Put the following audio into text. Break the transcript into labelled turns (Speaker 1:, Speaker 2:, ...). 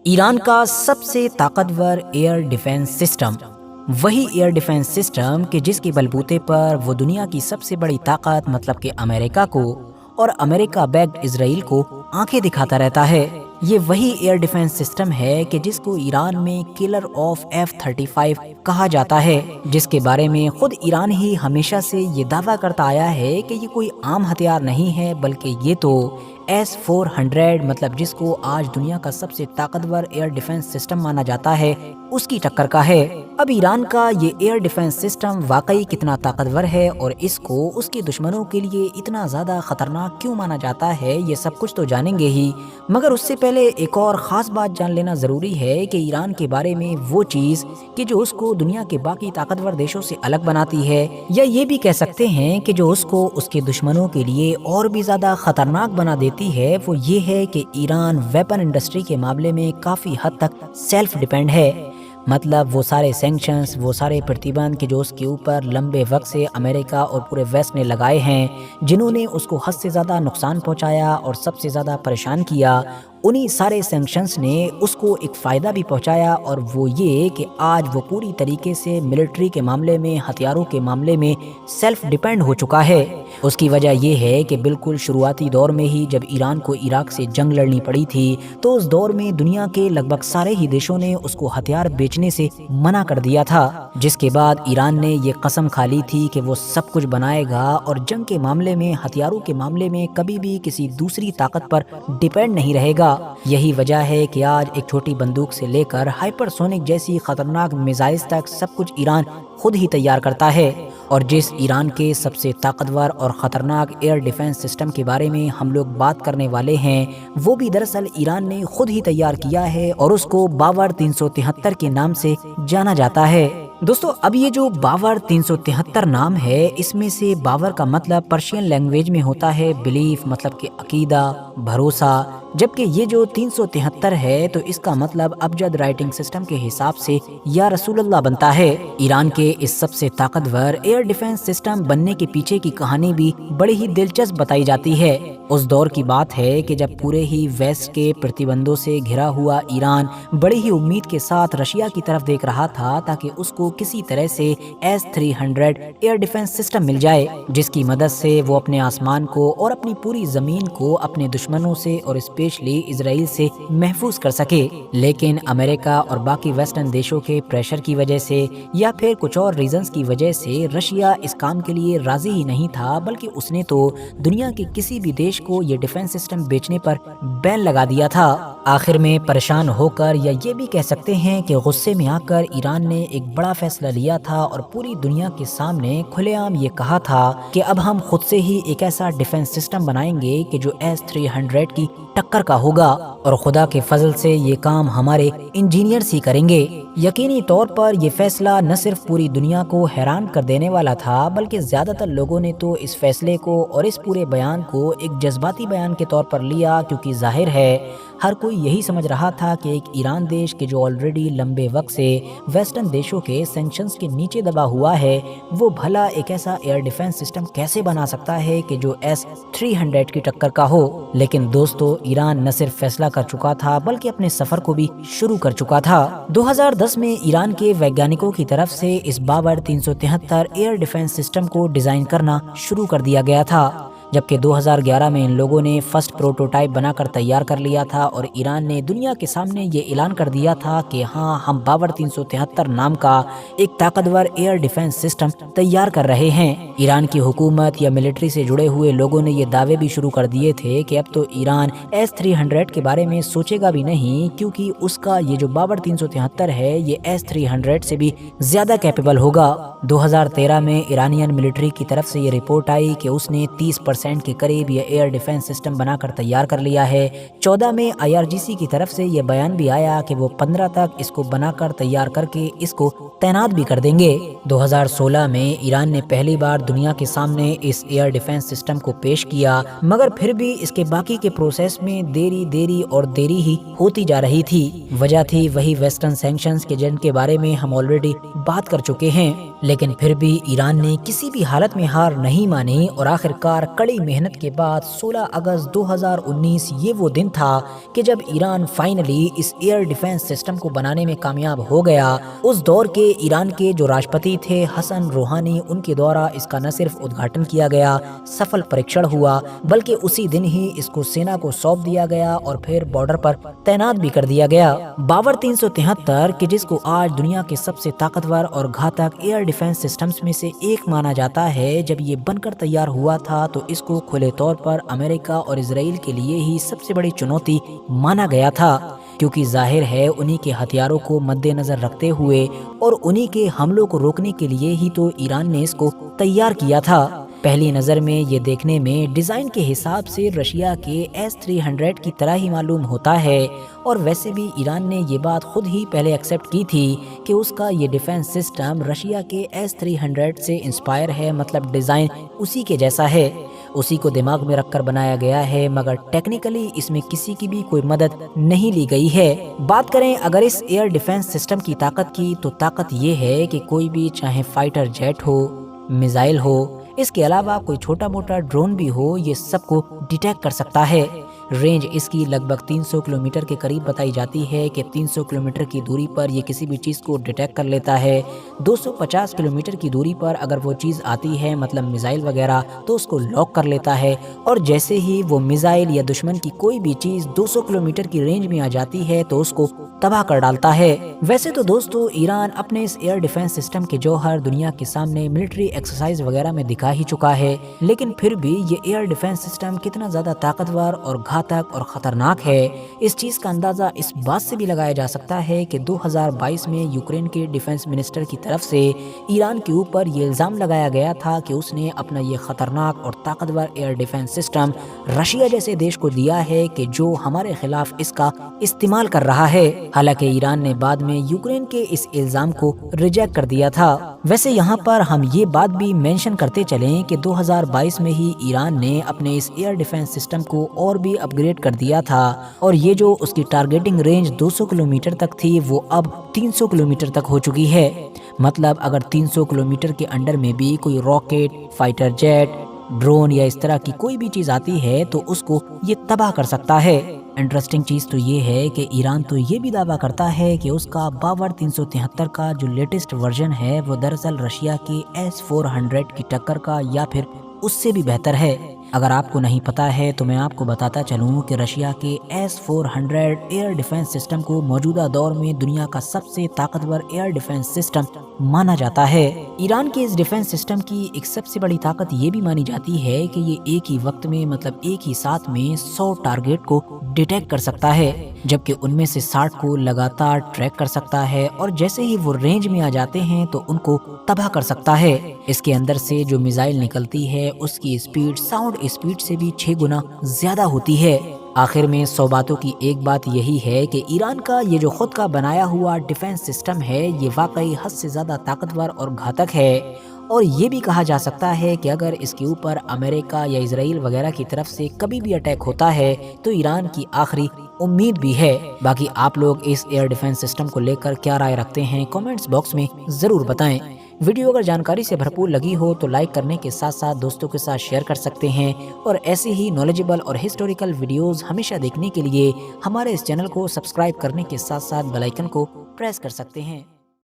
Speaker 1: ایران کا سب سے طاقتور ایئر ڈیفنس سسٹم، وہی ایئر ڈیفنس سسٹم کہ جس کے بلبوتے پر وہ دنیا کی سب سے بڑی طاقت مطلب کہ امریکہ کو اور امریکہ بیکڈ اسرائیل کو آنکھیں دکھاتا رہتا ہے۔ یہ وہی ایئر ڈیفنس سسٹم ہے کہ جس کو ایران میں کلر آف F-35 کہا جاتا ہے، جس کے بارے میں خود ایران ہی ہمیشہ سے یہ دعویٰ کرتا آیا ہے کہ یہ کوئی عام ہتھیار نہیں ہے بلکہ یہ تو S-400 مطلب جس کو آج دنیا کا سب سے طاقتور ایئر ڈیفنس سسٹم مانا جاتا ہے اس کی ٹکر کا ہے۔ اب ایران کا یہ ایئر ڈیفنس سسٹم واقعی کتنا طاقتور ہے اور اس کو اس کے دشمنوں کے لیے اتنا زیادہ خطرناک کیوں مانا جاتا ہے، یہ سب کچھ تو جانیں گے ہی، مگر اس سے پہلے ایک اور خاص بات جان لینا ضروری ہے کہ ایران کے بارے میں وہ چیز کہ جو اس کو دنیا کے باقی طاقتور دیشوں سے الگ بناتی ہے، یا یہ بھی کہہ سکتے ہیں کہ جو اس کو اس کے دشمنوں کے لیے اور بھی زیادہ خطرناک بنا دیتی ہے، وہ یہ ہے کہ ایران ویپن انڈسٹری کے معاملے میں کافی حد تک سیلف ڈیپینڈ ہے۔ مطلب وہ سارے سینکشنز، وہ سارے پرتیبند کہ جو اس کے اوپر لمبے وقت سے امریکہ اور پورے ویسٹ نے لگائے ہیں، جنہوں نے اس کو حد سے زیادہ نقصان پہنچایا اور سب سے زیادہ پریشان کیا، انہی سارے سینکشنز نے اس کو ایک فائدہ بھی پہنچایا، اور وہ یہ کہ آج وہ پوری طریقے سے ملٹری کے معاملے میں، ہتھیاروں کے معاملے میں سیلف ڈیپینڈ ہو چکا ہے۔ اس کی وجہ یہ ہے کہ بالکل شروعاتی دور میں ہی جب ایران کو عراق سے جنگ لڑنی پڑی تھی تو اس دور میں دنیا کے لگ بھگ سارے ہی دیشوں نے اس کو ہتھیار بیچنے سے منع کر دیا تھا، جس کے بعد ایران نے یہ قسم کھا لی تھی کہ وہ سب کچھ بنائے گا اور جنگ کے معاملے میں، ہتھیاروں کے معاملے میں کبھی بھی کسی دوسری طاقت پر ڈیپینڈ نہیں رہے گا۔ یہی وجہ ہے کہ آج ایک چھوٹی بندوق سے لے کر ہائپر سونک جیسی خطرناک میزائلز تک سب کچھ ایران خود ہی تیار کرتا ہے، اور جس ایران کے سب سے طاقتور اور خطرناک ایئر ڈیفنس سسٹم کے بارے میں ہم لوگ بات کرنے والے ہیں، وہ بھی دراصل ایران نے خود ہی تیار کیا ہے اور اس کو باور 373 کے نام سے جانا جاتا ہے۔ دوستو، اب یہ جو باور 373 نام ہے، اس میں سے باور کا مطلب پرشین لینگویج میں ہوتا ہے بلیف، مطلب کہ عقیدہ، بھروسہ، جبکہ یہ جو 373 ہے تو اس کا مطلب ابجد رائٹنگ سسٹم کے حساب سے یا رسول اللہ بنتا ہے۔ ایران کے اس سب سے طاقتور ایئر ڈیفنس سسٹم بننے کے پیچھے کی کہانی بھی بڑی ہی دلچسپ بتائی جاتی ہے۔ اس دور کی بات ہے کہ جب پورے ہی ویسٹ کے پرتیبندوں سے گھرا ہوا ایران بڑی ہی امید کے ساتھ رشیا کی طرف دیکھ رہا تھا تاکہ اس کو کسی طرح سے S-300 ایئر ڈیفنس سسٹم مل جائے، جس کی مدد سے وہ اپنے آسمان کو اور اپنی پوری زمین کو اپنے دشمنوں سے اور اسپیشلی اسرائیل سے محفوظ کر سکے۔ لیکن امریکہ اور باقی ویسٹرن دیشوں کے پریشر کی وجہ سے یا پھر کچھ اور ریزنز کی وجہ سے رشیا اس کام کے لیے راضی ہی نہیں تھا، بلکہ اس نے تو دنیا کے کسی بھی دیش کو یہ ڈیفنس سسٹم بیچنے پر بین لگا دیا تھا۔ آخر میں پریشان ہو کر، یا یہ بھی کہہ سکتے ہیں کہ غصے میں آ کر، ایران نے ایک بڑا فیصلہ لیا تھا اور پوری دنیا کے سامنے کھلے عام یہ کہا تھا کہ اب ہم خود سے ہی ایک ایسا ڈیفنس سسٹم بنائیں گے کہ جو S-300 کی ٹکر کا ہوگا، اور خدا کے فضل سے یہ کام ہمارے انجینئرز ہی کریں گے۔ یقینی طور پر یہ فیصلہ نہ صرف پوری دنیا کو حیران کر دینے والا تھا، بلکہ زیادہ تر لوگوں نے تو اس فیصلے کو اور اس پورے بیان کو ایک جذباتی بیان کے طور پر لیا، کیونکہ ظاہر ہے ہر کوئی یہی سمجھ رہا تھا کہ ایک ایران دیش کے جو آلریڈی لمبے وقت سے ویسٹرن دیشوں کے سینکشنز کے نیچے دبا ہوا ہے، وہ بھلا ایک ایسا ایئر ڈیفنس سسٹم کیسے بنا سکتا ہے کہ جو S-300 کی ٹکر کا ہو۔ لیکن دوستو، ایران نہ صرف فیصلہ کر چکا تھا بلکہ اپنے سفر کو بھی شروع کر چکا تھا۔ 2010 میں ایران کے ویگیانکوں کی طرف سے اس باور 373 ایئر ڈیفنس سسٹم کو ڈیزائن کرنا شروع کر دیا گیا تھا، جبکہ 2011 میں ان لوگوں نے فرسٹ پروٹوٹائپ بنا کر تیار کر لیا تھا، اور ایران نے دنیا کے سامنے یہ اعلان کر دیا تھا کہ ہاں، ہم باور 373 نام کا ایک طاقتور ایئر ڈیفنس سسٹم تیار کر رہے ہیں۔ ایران کی حکومت یا ملٹری سے جڑے ہوئے لوگوں نے یہ دعوے بھی شروع کر دیے تھے کہ اب تو ایران S-300 کے بارے میں سوچے گا بھی نہیں، کیونکہ اس کا یہ جو باور 373 ہے یہ S-300 سے بھی زیادہ کیپیبل ہوگا۔ 2013 میں ایرانین ملٹری کی طرف سے یہ رپورٹ آئی کہ اس نے 30% کے قریب یہ ایئر ڈیفنس سسٹم بنا کر تیار کر لیا ہے۔ 14 میں IRGC کی طرف سے یہ بیان بھی آیا کہ وہ 15 تک اس کو بنا کر تیار کر کے اس کو تعینات بھی کر دیں گے۔ 2016 میں ایران نے پہلی بار دنیا کے سامنے اس ایئر ڈیفنس سسٹم کو پیش کیا، مگر پھر بھی اس کے باقی کے پروسیس میں دیری اور دیری ہی ہوتی جا رہی تھی۔ وجہ تھی وہی ویسٹرن سینکشنز کے جن کے بارے میں ہم آلریڈی بات کر چکے ہیں۔ لیکن پھر بھی ایران نے کسی بھی حالت میں ہار نہیں مانی اور آخرکار کڑی محنت کے بعد 16 اگست 2019 یہ وہ دن تھا کہ جب ایران فائنلی اس ایئر ڈیفنس سسٹم کو بنانے میں کامیاب ہو گیا۔ اس دور کے ایران کے جو راشٹرپتی تھے حسن روحانی، ان کے دوارا اس کا نہ صرف ادگھاٹن کیا گیا، سفل پریکشن ہوا، بلکہ اسی دن ہی اس کو سینا کو سونپ دیا گیا اور پھر بارڈر پر تعینات بھی کر دیا گیا۔ باور 373 کہ جس کو آج دنیا کے سب سے طاقتور اور گھاتک ایئر ڈیفنس سسٹمز میں سے ایک مانا جاتا ہے، جب یہ بن کر تیار ہوا تھا تو اس کو کھلے طور پر امریکہ اور اسرائیل کے لیے ہی سب سے بڑی چنوتی مانا گیا تھا، کیونکہ ظاہر ہے انہی کے ہتھیاروں کو مد نظر رکھتے ہوئے اور انہی کے حملوں کو روکنے کے لیے ہی تو ایران نے اس کو تیار کیا تھا۔ پہلی نظر میں یہ دیکھنے میں ڈیزائن کے حساب سے رشیا کے S-300 کی طرح ہی معلوم ہوتا ہے، اور ویسے بھی ایران نے یہ بات خود ہی پہلے ایکسیپٹ کی تھی کہ اس کا یہ ڈیفنس سسٹم رشیا کے S-300 سے انسپائر ہے، مطلب ڈیزائن اسی کے جیسا ہے، اسی کو دماغ میں رکھ کر بنایا گیا ہے، مگر ٹیکنیکلی اس میں کسی کی بھی کوئی مدد نہیں لی گئی ہے۔ بات کریں اگر اس ایئر ڈیفنس سسٹم کی طاقت کی، تو طاقت یہ ہے کہ کوئی بھی چاہے فائٹر جیٹ ہو، میزائل ہو، اس کے علاوہ کوئی چھوٹا موٹا ڈرون بھی ہو، یہ سب کو ڈیٹیکٹ کر سکتا ہے۔ رینج اس کی لگ بھگ 300 کلومیٹر کے قریب بتائی جاتی ہے کہ 300 کلومیٹر کی دوری پر یہ کسی بھی چیز کو ڈیٹیکٹ کر لیتا ہے۔ 250 کلومیٹر کی دوری پر اگر وہ چیز آتی ہے، مطلب میزائل وغیرہ، تو اس کو لاک کر لیتا ہے، اور جیسے ہی وہ میزائل یا دشمن کی کوئی بھی چیز 200 کلومیٹر کی رینج میں آ جاتی ہے تو اس کو تباہ کر ڈالتا ہے۔ ویسے تو دوستو ایران اپنے اس ایئر ڈیفنس سسٹم کے جوہر دنیا کے سامنے ملٹری ایکسرسائز وغیرہ میں دکھا ہی چکا ہے، لیکن پھر بھی یہ ایئر ڈیفنس سسٹم کتنا زیادہ طاقتور اور گھاتک اور خطرناک ہے، اس چیز کا اندازہ اس بات سے بھی لگایا جا سکتا ہے کہ 2022 میں یوکرین کے ڈیفنس منسٹر کی طرف سے ایران کے اوپر یہ الزام لگایا گیا تھا کہ اس نے اپنا یہ خطرناک اور طاقتور ایئر ڈیفنس سسٹم رشیا جیسے دیش کو دیا ہے کہ جو ہمارے خلاف اس کا استعمال کر رہا ہے۔ حالانکہ ایران نے بعد میں یوکرین کے اس الزام کو ریجیکٹ کر دیا تھا۔ ویسے یہاں پر ہم یہ بات بھی مینشن کرتے چلیں کہ 2022 میں ہی ایران نے اپنے اس ایئر ڈیفنس سسٹم کو اور بھی اپ گریڈ کر دیا تھا، اور یہ جو اس کی ٹارگیٹنگ رینج 200 کلومیٹر تک تھی وہ اب 300 کلومیٹر تک ہو چکی ہے۔ مطلب اگر 300 کلومیٹر کے انڈر میں بھی کوئی راکٹ، فائٹر جیٹ، ڈرون یا اس طرح کی کوئی بھی چیز آتی ہے تو اس کو یہ تباہ کر سکتا ہے۔ انٹرسٹنگ چیز تو یہ ہے کہ ایران تو یہ بھی دعویٰ کرتا ہے کہ اس کا باور 373 کا جو لیٹسٹ ورژن ہے وہ دراصل رشیا کے S-400 کی ٹکر کا یا پھر اس سے بھی بہتر ہے۔ اگر آپ کو نہیں پتا ہے تو میں آپ کو بتاتا چلوں کہ رشیا کے S-400 ایئر ڈیفنس سسٹم کو موجودہ دور میں دنیا کا سب سے طاقتور ایئر ڈیفنس سسٹم مانا جاتا ہے۔ ایران کے اس ڈیفنس سسٹم کی ایک سب سے بڑی طاقت یہ بھی مانی جاتی ہے کہ یہ ایک ہی وقت میں مطلب ایک ہی ساتھ میں 100 ٹارگیٹ کو ڈیٹیکٹ کر سکتا ہے، جبکہ ان میں سے 60 کو لگاتار ٹریک کر سکتا ہے، اور جیسے ہی وہ رینج میں آ جاتے ہیں تو ان کو تباہ کر سکتا ہے۔ اس کے اندر سے جو میزائل نکلتی ہے اس کی اسپیڈ ساؤنڈ اسپیڈ سے بھی 6 گنا زیادہ ہوتی ہے۔ آخر میں 100 باتوں کی ایک بات یہی ہے کہ ایران کا یہ جو خود کا بنایا ہوا ڈیفنس سسٹم ہے یہ واقعی حد سے زیادہ طاقتور اور گھاتک ہے، اور یہ بھی کہا جا سکتا ہے کہ اگر اس کے اوپر امریکہ یا اسرائیل وغیرہ کی طرف سے کبھی بھی اٹیک ہوتا ہے تو ایران کی آخری امید بھی ہے۔ باقی آپ لوگ اس ایئر ڈیفنس سسٹم کو لے کر کیا رائے رکھتے ہیں کامنٹس باکس میں ضرور بتائیں۔ ویڈیو اگر جانکاری سے بھرپور لگی ہو تو لائک کرنے کے ساتھ ساتھ دوستوں کے ساتھ شیئر کر سکتے ہیں، اور ایسے ہی نالجبل اور ہسٹوریکل ویڈیوز ہمیشہ دیکھنے کے لیے ہمارے اس چینل کو سبسکرائب کرنے کے ساتھ ساتھ بیل آئیکن کو پریس کر سکتے ہیں۔